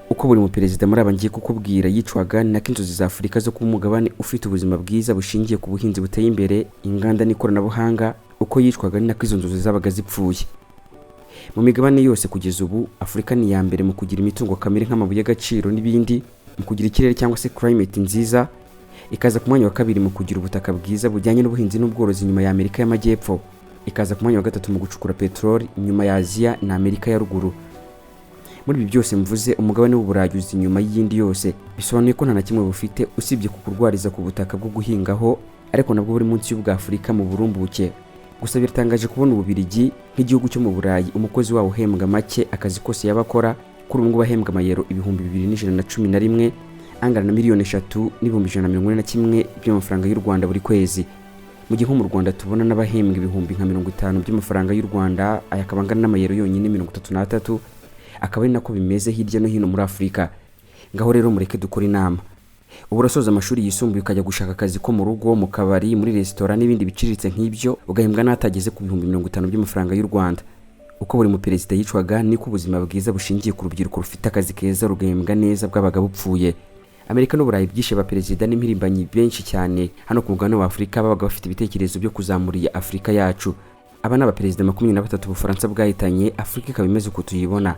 uko buri mu perezida muri abangiye kukubwira yicwaga nako inzozi za Afurika zo kuba umugabane ufite ubuzima bwiza bushingiye ku buhinzi buteye imbere, inganda n'ikoranabuhanga, uko yicwaga nako izo nzozi zabaga zipfuye. Mu migabane yose kugeza ubu, Afurika ni ya mbere mu kugira imitungo kamere nk'amabuye y'agaciro n'ibindi, mu kugira ikirere cyangwa se climate nziza, ikaza ku mwanya wa kabiri mu kugira ubutaka bwiza bujyanye n'ubuhinzi n'ubworozi nyuma ya Amerika y'Amajyepfo, ikaza ku mwanya wa gatatu mu gucukura peteroli nyuma ya Aziya na Amerika ya ruguru. Muri ibi byose mvuze, umugabane w'Uburayi uzi nyuma y'iyindi yose, bisobanuye ko nta na kimwe bufite usibye kukurwariza ku butaka bwo guhingaho, ariko nabwo buri munsi y'ubwa Afurika mu burumbuke. Gusa biratangaje kubona Ububiligi nk'igihugu cyo mu Burayi umukozi wawo uhembwa make akazi kose yabakora, kuri ubu ngubu bahembwa amayero 2111 angana na miliyoni 3,141 by'amafaranga y'u Rwanda buri kwezi. Mu gihe mu Rwanda tubona n'abahembwa ibihumbi nka 50 by'amafaranga y'u Rwanda, aya akaba angana n'amayero yonyine 33, akaba ari nako bimeze hirya no hino muri Afurika. Ngaho rero mureke dukora inama. Ubu urasoza amashuri yisumbuye ukajya gushaka akazi ko mu rugo, mu kabari, muri resitora n'ibindi biciriritse nk'ibyo, ugahembwa n'atageze ku bihumbi 50 by'amafaranga y'u Rwanda. Uko buri mu perezida yicwaga niko ubuzima bwiza bushingiye ku rubyiruko rufite akazi keza rugahembwa neza bwabaga bupfuye. Amerika n'Uburayi byishe abaperezida n'impirimbanyi benshi cyane. Hano ku mugabane wa Afurika babaga bafite ibitekerezo byo kuzamuriya Afurika yacu. Aba n'abaperezida 23 Ubufaransa bwahitanye, Afurika ikaba imeze uko tuyibona.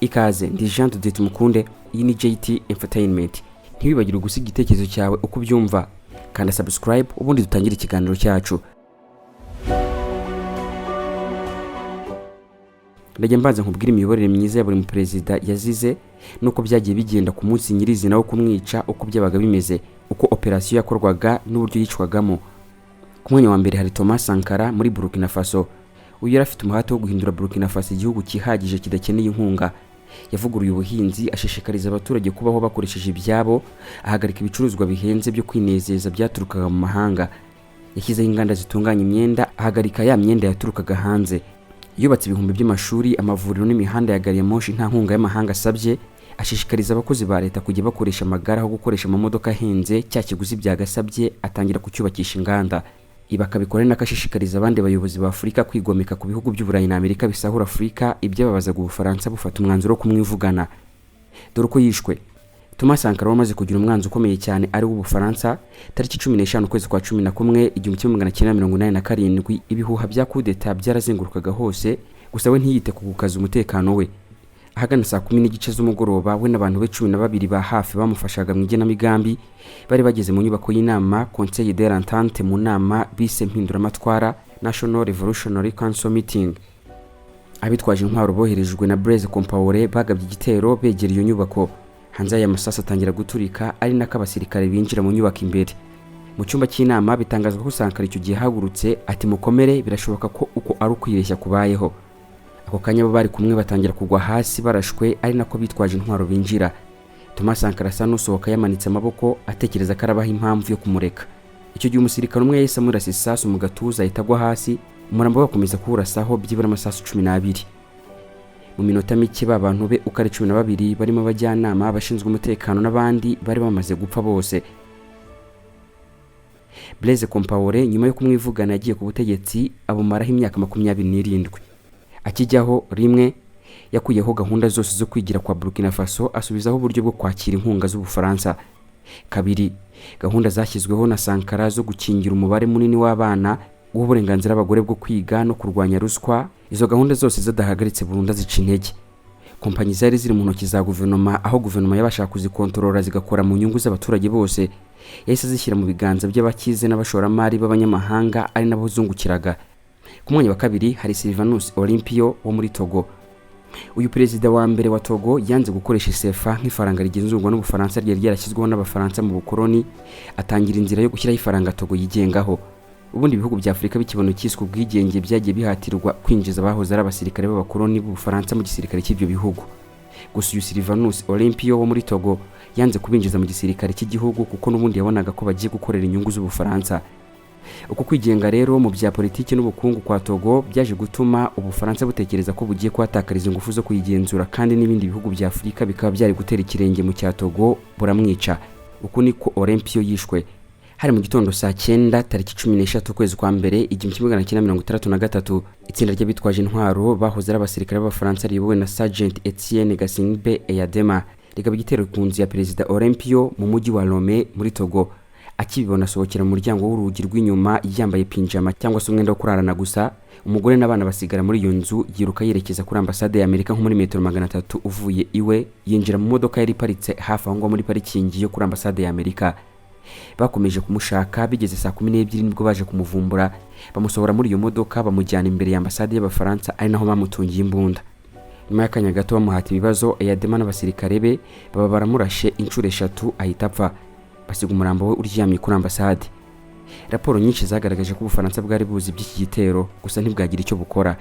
Ikaze, ndi Jean de Tumukunde, iyi ni JT Entertainment. Ntiwibagire gusiga igitekerezo cyawe uko byumva, kanda subscribe ubundi dutangire ikiganiro cyacu. Ndajya mbanza nkubwira imiyoborere myiza ya buri mu perezida yazize, nuko byagiye bigenda ku munsi nyirizina wo kumwica, uko byabaga bimeze, uko operasiyo yakorwaga n'uburyo yicwagamo. Ku mwanya wa mbere hari Thomas Sankara muri Burkina Faso. Uyu yari afite umuhate wo guhindura Burkina Faso igihugu kihagije kidakeneye inkunga. Yavuguruye ubuhinzi, ashishikariza abaturage kubaho bakoresheje ibyabo, ahagarika ibicuruzwa bihenze byo kwinezeza byaturukaga mu mahanga. Yashyizeho inganda zitunganya imyenda, ahagarika ya myenda yaturukaga hanze. Yubatse ibihumbi by'amashuri, amavuriro n'imihanda ya gari ya moshi nta nkunga y'amahanga asabye. Ashishikariza abakozi ba leta kujya bakoresha amagare aho gukoresha amamodoka ahenze, cya kiguzi byagasabye atangira kucyubakisha inganda. Ibi akabikora n'akashishikariza abandi bayobozi ba Afurika kwigomeka ku bihugu by'Uburayi na Amerika bisahura Afurika, ibyababazaga Ubufaransa bufata umwanzuro wo kumwivugana. Dore uko yishwe. Thomas Sankara wamaze kugira umwanzi ukomeye cyane ari w'Ubufaransa, tariki 15 ukwezi kwa 11 1987, ibihuha bya coup d'etat byarazengurukaga hose, gusa we ntiyite ku gukaza umutekano we. Ahagana saa 10 z'umugoroba, we n'abantu be 12 ba hafi bamufashaga mu igenamigambi bari bageze mu nyubako y'inama Conseil de l'Entente, mu nama bise mpinduramatwara National Revolutionary Council Meeting. Abitwaje intwaro boherejwe na Blaise Compaoré bagabye igitero begera iyo nyubako. Hanze ya masasa atangira guturika, ari nako abasirikare binjira mu nyubako imbere. Mu cyumba cy'inama bitangazwa ko Sankara icyo gihe hagurutse ati mukomere, birashoboka ko uko ari ukwireshya kubayeho. Ako kanya bari kumwe batangira kugwa hasi barashwe, ari nako bitwaje intwaro binjira. Thomas Sankara asa n'usohoka yamanitse amaboko atekereza ko arabaha impamvu yo kumureka. Icyo gihe umusirikare umwe yahise amurasa isasu mu gatuza ahita agwa hasi, umurambo we bakomeza kuwurasaho byibura amasasu 12. Mu minota mike abantu be uko ari 12 barimo abajyanama, abashinzwe umutekano n'abandi bari bamaze gupfa bose. Blaise Compaoré nyuma yo kumwivugana yagiye ku butegetsi abumaraho imyaka 27. Akijyaho rimwe yakuyeho gahunda zose zo kwigira kwa Burkina Faso, asubizaho uburyo bwo kwakira inkunga z'Ubufaransa. Kabiri, gahunda zashyizweho na Sankara zo gukingira umubare munini w'abana, uburenganzira abagore bwo kwiga no kurwanya ruswa. Izo gahunda zose zadahagaritse burundu zica intege. Kompanyi zari ziri mu ntoki za guverinoma, aho guverinoma yabashaka kuzikontorora zigakora mu nyungu z'abaturage bose, yahise zishyira mu biganza by'abakize n'abashoramari b'abanyamahanga, ari nabo zungukiraga. Ku mwanya wa kabiri hari Sylvanus Olympio wo muri Togo. Uyu perezida wa mbere wa Togo yanze gukoresha CFA nk'ifaranga rigenzurwa n'Ubufaransa ryari ryarashyizweho n'Abafaransa mu bukoloni, atangira inzira yo gushyiraho ifaranga Togo yigengaho. Ubundi bihugu bya Afurika bikibona cyiswe ubwigenge byagiye bihatirwa kwinjiza abahoze ari abasirikare b'abakoloni b'Ubufaransa mu gisirikare cy'ibyo bihugu. Gusa uyu Sylvanus Olympio wo muri Togo yanze kubinjiza mu gisirikare cy'igihugu kuko n'ubundi yabonaga ko bagiye gukorera inyungu z'Ubufaransa. Uko kwigenga rero mu bya politiki n'ubukungu kwa Togo byaje gutuma Ubufaransa butekereza ko bugiye kwatakariza ingufu zo kuyigenzura, kandi n'ibindi bihugu bya Afurika bikaba byari gutera ikirenge mu cya Togo buramwica. Uko niko Olympio yishwe. Hari mu gitondo saa 9 tariki 13 ukwezi kwa mbere 1963 itsinda ry'abitwaje intwaro bahoze ari abasirikare b'Abafaransa riyobowe na Sergeant Etienne Gasingbe Eyadema rigaba igitero ku nzu ya Perezida Olympio mu mujyi wa Lomé muri Togo. Akibibona asohokera mu muryango w'urugi rw'inyuma yambaye pinjama cyangwa se umwenda wo kurarana gusa. Umugore n'abana basigara muri iyo nzu, yiruka yerekeza kuri ambasade ya Amerika nko muri metero 300 uvuye iwe, yinjira mu modoka yari paritse hafi aho ngo muri parikingi yo kuri ambasade ya Amerika. Bakomeje kumushaka, bigeze saa 12 nibwo baje kumuvumbura, bamusohora muri iyo modoka bamujyana imbere ya ambasade y'Abafaransa ari naho bamutungiye imbunda. Nyuma y'akanya gato bamuhata ibibazo, Eyadema n'abasirikare be baba baramurashe inshuro 3 ahita apfa, basiga umurambo we uryamye kuri ambasade. Raporo nyinshi zagaragaje ko Ubufaransa bwari buzi by'iki gitero, gusa ntibwagira icyo bukora.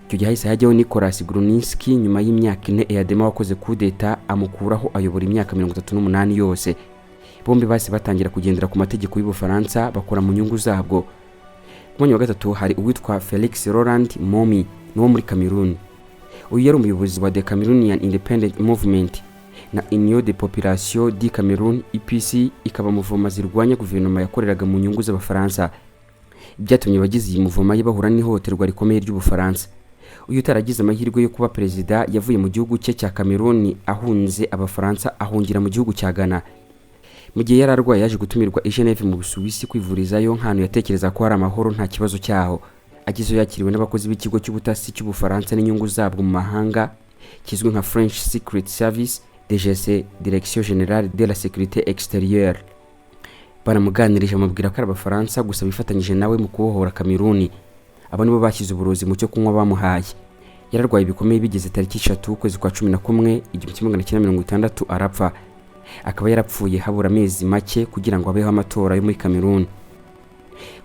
Icyo gihe hahise hajyaho Nicolas Gruninski nyuma y'imyaka 4 Eyadema wakoze kudeta amukuraho ayobora imyaka 38 yose. Bombi base batangira kugendera ku mategeko y'Ubufaransa bakora mu nyungu zabwo. Ku mwanya wa gatatu hari uwitwa Felix Laurent Momi no muri Cameroon. Uyu yari umuyobozi wa The Cameroonian Independent Movement na Union de Population du Cameroun IPC, ikaba muvoma zirwanya guverinoma yakoreraga mu nyungu z'Abafaransa. Byatumye bagize iyi muvoma y'abahura n'ihohoterwa rikomeye ry'Ubufaransa. Uyu utaragize amahirwe yo kuba perezida yavuye mu gihugu cye cya Cameroon ahunze Abafaransa ahungira mu gihugu cya Ghana. Mu gihe yari arwaye yaje gutumirwa i Geneve mu Busuwisi kwivurizayo nk'ahantu yatekereza ko hari amahoro nta kibazo cyaho. Agize yakiriwe n'abakozi b'ikigo cy'ubutasi cy'Ubufaransa n'inyungu zabwo mu mahanga kizwi nka French Secret Service DGC, Direction Générale de la Sécurité Extérieure. Baramuganirije amubwira ko ari Abafaransa gusa bifatanyije nawe mu kubohora Cameroon. Abo nibo bashyize uburozi mu cyo kunywa bamuhaye. Yararwaye bikomeye bigeze tariki 3 ukwezi kwa 11 1960 arapfa. Akaba yarapfuye habura amezi make kugira ngo abeho amatora yo muri Cameroon.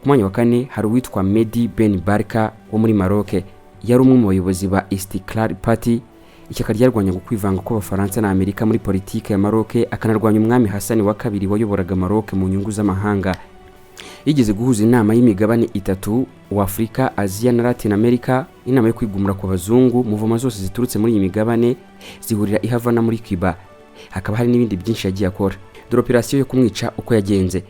Ku mwanya wa 4 hari uwitwa Mehdi Ben Barka wo muri Maroc. Yari umwe mu bayobozi ba Istiklal Party, ishyaka ryarwanya kwivanga kw'Abafaransa na Amerika muri politike ya Maroc, akanarwanya umwami Hassan wa kabiri wayoboraga Maroc mu nyungu z'amahanga. Yigeze guhuza inama y'imigabane 3 wa Afrika, Asia na Latin America, inama yo kwigumura kwa bazungu. Muvoma zose ziturutse muri iyi migabane zihurira i Havana muri Cuba. Hakaba hari n'ibindi byinshi yagiye akora. Dore operation yo kumwica uko yagenze.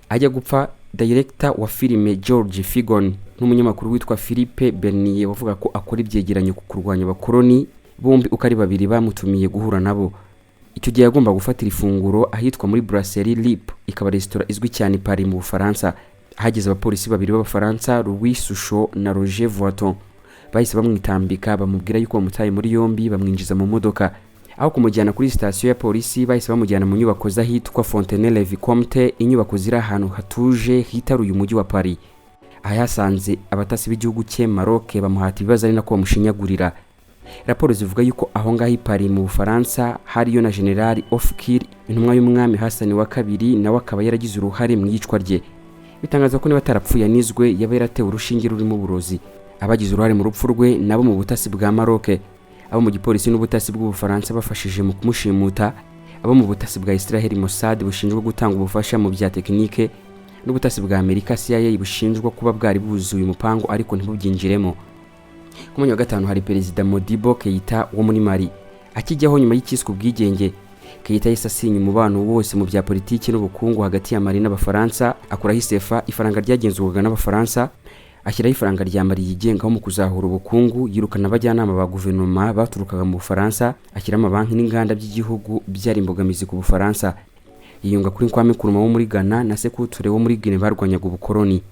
Ajya gupfa, director wa filime George Figon n'umunyamakuru witwa Philippe Bernier bavuga ko akora ibyegeranyo ku kurwanya abakoloni, bombi uko ari babiri bamutumiye guhura nabo. Icyo gihe yagomba gufatira ifunguro ahitwa muri Brasserie Lip, ikaba restaurant izwi cyane Paris mu Bufaransa. Hageze abapolisi babiri b'Abafaransa, Louis Souchot na Roger Voiton. Bahise bamwitambika bamubwira yuko bamutaye muri yombi, bamwinjiza mu modoka. Aho kumujyana kuri station ya polisi, bahise bamujyana mu nyubako z'ahitwa Fontenay-le-Vicomte, inyubako ziri ahantu hatuje hitaruye umujyi wa Paris. Aha yasanze abatasi b'igihugu cye Maroc bamuhata ibibazo ari nako bamushinyagurira. Raporo zivuga yuko aho ngaho i Paris mu Bufaransa hariyo na General Ofkir, intumwa y'umwami Hassan wa kabiri, nawe akaba yaragize uruhare mu yicwa rye. Bitangaza ko niba atarapfuye anizwe yaba yaratewe urushinge rurimo uburozi. Abagize uruhare mu rupfu rwe nabo mu butasi bwa Maroc, abo mu gipolisi n'ubutasi bw'Ubufaransa bafashije mu kumushimuta, abo mu butasi bwa Israel Mossad bushinjwa gutanga ubufasha mu bya tekinike, n'ubutasi bwa Amerika CIA bushinjwa kuba bwari buzuye umupango ariko ntibubyinjiremo. Ku mwanya wa 5 hari Perezida Modibo Keita wo muri Mali. Akijyaho nyuma y'ikiswe ubwigenge, Keita yasasinya umubano wose mu bya politiki n'ubukungu hagati ya Mali n'Abafaransa, akuraho isefa, ifaranga ryagenzurwaga n'Abafaransa, ashyiraho ifaranga rya Mali yigengaho mu kuzahura ubukungu, yirukana abajyanama ba guverinoma baturukaga mu Bufaransa, ashyira amabanki n'inganda by'igihugu byari imbogamizi ku Bufaransa. Yiyunga kuri Kwame Nkrumah wo muri Ghana na Sekou Touré wo muri Guinea barwanyaga ubukoloni.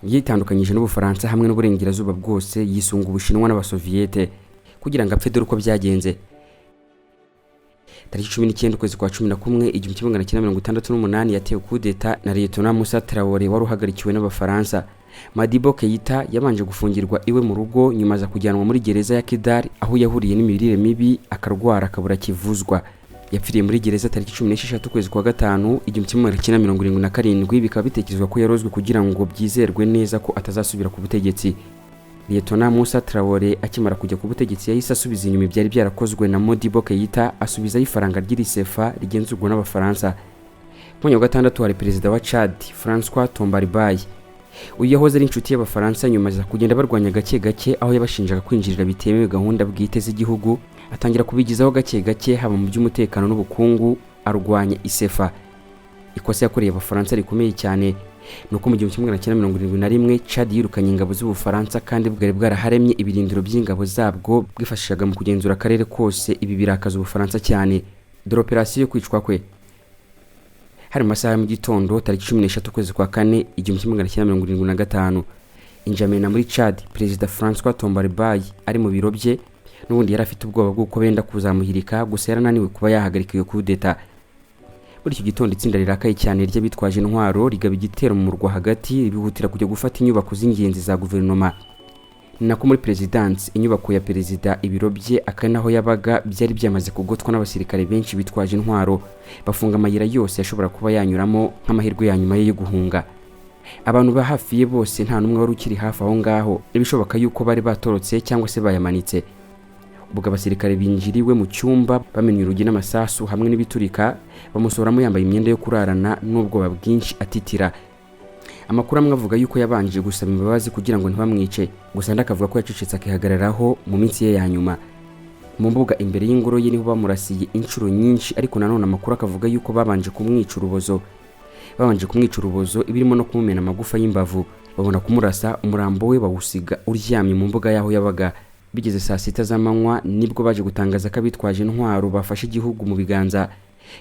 Yitandukanyije n'Ubufaransa hamwe n'uburengerazuba bwose, yisunga Ubushinwa n'Abasoviete kugira ngo apfe. Dore uko byagenze. Tariki 19 ukwezi kwa 11 1968 yatewe kudeta na Lieutenant Moussa Traoré wari uhagarikiwe n'Abafaransa. Modibo Keita yabanje gufungirwa iwe mu rugo, nyuma za kujyanwa muri gereza ya Kidal aho yahuriye n'imirire mibi akarwara akabura kivuzwa. Yapfiriye muri gereza tariki 16 ukwezi kwa 5 1977. Bikaba bitekerezwa ko yarozwe kugira ngo byizerwe neza ko atazasubira ku butegetsi. Lieutenant Moussa Traoré akimara kujya ku butegetsi yahise asubiza inyuma ibyari byarakozwe na Modibo Keita, asubiza ifaranga ry'irisefa rigenzurwa n'Abafaransa. Ku mwanya wa 6 hari Perezida wa Chad François Tombaribaye. Uyu yahoze ari inshuti y'Abafaransa, nyuma za kugenda barwanya gake gake aho yabashinjaga kwinjirira bitemewe gahunda bwite z'igihugu, atangira kubigizaho gake gake haba mu by'umutekano n'ubukungu, arwanya isefa. ikosa yakoreye Abafaransa rikomeye cyane nuko mu 1971 Chad yirukanye ingabo z'Ubufaransa kandi bwari bwaraharemye ibirindiro by'ingabo zabwo bwifashishaga mu kugenzura akarere kose. Ibi birakaza Ubufaransa cyane. Dore operasiyo yo kwicwa kwe hari mu masaha mu gitondo tariki 16 kwezi kwa kane 1975 Injamena muri Chad. Perezida François Tombarbaye ari mu biro bye n'ubundi yari afite ubwoba bw'uko benda kuzamuhirika, gusa yarananiwe kuba yahagarika iyo kudeta. Muri icyo gitondo itsinda rirakaye cyane ry'abitwaje intwaro rigaba igitero mu murwa hagati, bihutira kujya gufata inyubako z'ingenzi za guverinoma. Nako muri presidence, inyubako ya perezida, ibiro bye akari naho yabaga byari byamaze kugotwa n'abasirikare benshi bitwaje intwaro, bafunga amayira yose yashobora kuba yanyuramo nk'amahirwe ya nyuma yo guhunga. Abantu ba hafi ye bose nta numwe wari ukiri hafi aho ngaho, ibishoboka yuko bari batorotse cyangwa se bayamanitse. Ubwo abasirikare binjiriwe mu cyumba bamenye urugi n'amasasu hamwe n'ibiturika, bamusoramo yambaye imyenda yo kurarana n'ubwoba bwinshi atitira. Amakuru amwe avuga yuko yabanje gusaba imbabazi kugira ngo ntibamwice, gusa ndakavuga ko yacecetse akihagararaho mu minsi ye ya nyuma. Mu mbuga imbere y'ingoro ye niho bamurasiye inshuro nyinshi, ariko nanone amakuru akavuga yuko babanje kumwica urubozo, ibirimo no kumumena amagufa y'imbavu. Babona kumurasa, umurambo we bawusiga uryamye mu mbuga yaho yabaga. Bigeze saa 6 z'amanywa nibwo baje gutangaza ko abitwaje intwaro bafashe igihugu mu biganza.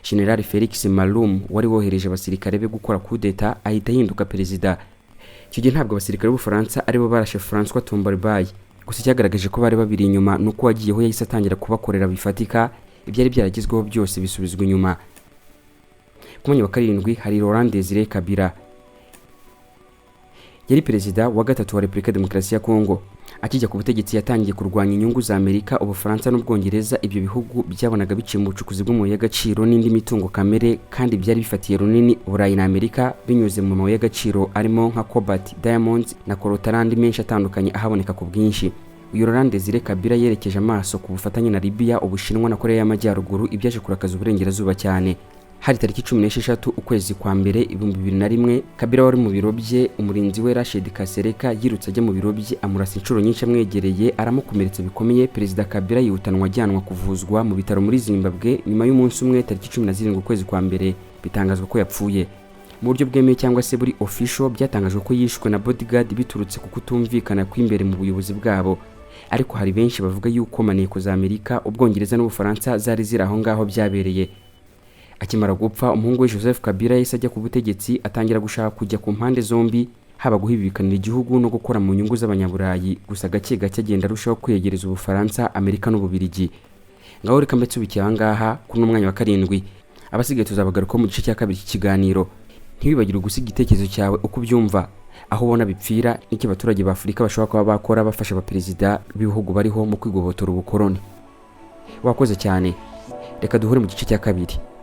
General Felix Malum wari wohereje abasirikare be gukora kudeta ahita hinduka perezida. Icyo gihe ntabwo abasirikare b'Ubufaransa aribo barashe François Tombarbaye, gusa cyagaragaje ko bari babiri inyuma nuko wagiyeho yahise atangira kubakorera bifatika. Ibyari byaragezweho byose bisubizwa inyuma. Ku mwanya wa 7 hari Laurent Désiré Kabila, yari perezida wa gatatu wa Repubulika Demokarasi ya Kongo. Akijya ku butegetsi yatangiye kurwanya inyungu za Amerika, Ubufaransa n'Ubwongereza. Ibyo bihugu byabonaga biciye mu bucukuzi bw'amabuye y'agaciro n'indi mitungo kamere, kandi byari bifatiye runini Burayi na Amerika binyuze mu mabuye y'agaciro arimo nka cobalt, diamonds na coltan menshi atandukanye ahaboneka ku bwinshi. Uyu Laurent Désiré Kabila yerekeje amaso ku bufatanye na Libya, Ubushinwa na Korea y'Amajyaruguru, ibyaje kurakaza uburengerazuba cyane. Hari tariki 16 ukwezi kwa mbere 2001, Kabila wari mu biro bye, umurinzi we Rashid Kasereka yirutse ajya mu biro bye amurasa inshuro nyinshi amwegereye, aramukomeretsa bikomeye. Perezida Kabila yihutanwa ajyanwa kuvuzwa mu bitaro muri Zimbabwe. Nyuma y'umunsi umwe tariki 17 ukwezi kwa mbere bitangazwa ko yapfuye. Mu buryo bwemewe cyangwa se buri official byatangajwe ko yishwe na bodyguard biturutse ku kutumvikana kw'imbere mu buyobozi bwabo, ariko hari benshi bavuga yuko maneko za Amerika, Ubwongereza n'Ubufaransa zari ziri aho ngaho byabereye. Akimara gupfa, umuhungu we Joseph Kabila yahise ajya ku butegetsi, atangira gushaka kujya ku mpande zombi, haba guhibikanira igihugu no gukora mu nyungu z'Abanyaburayi, gusa gake gake agenda arushaho kwiyegereza Ubufaransa, Amerika n'Ububirigi. Ngaho reka mbetse ubikiye aha ngaha kuri umwanya wa 7. Abasigaye tuzabagaruka mu gice cya 2 cy'ikiganiro. Ntibibagire gusiga igitekerezo cyawe uko byumva, aho ubona bipfira n'iki abaturage ba Afurika bashobora kuba bakora bafasha abaperezida b'ibihugu bariho mu kwigobotora ubukoroni. Wakoze cyane, reka duhure mu gice cya 2.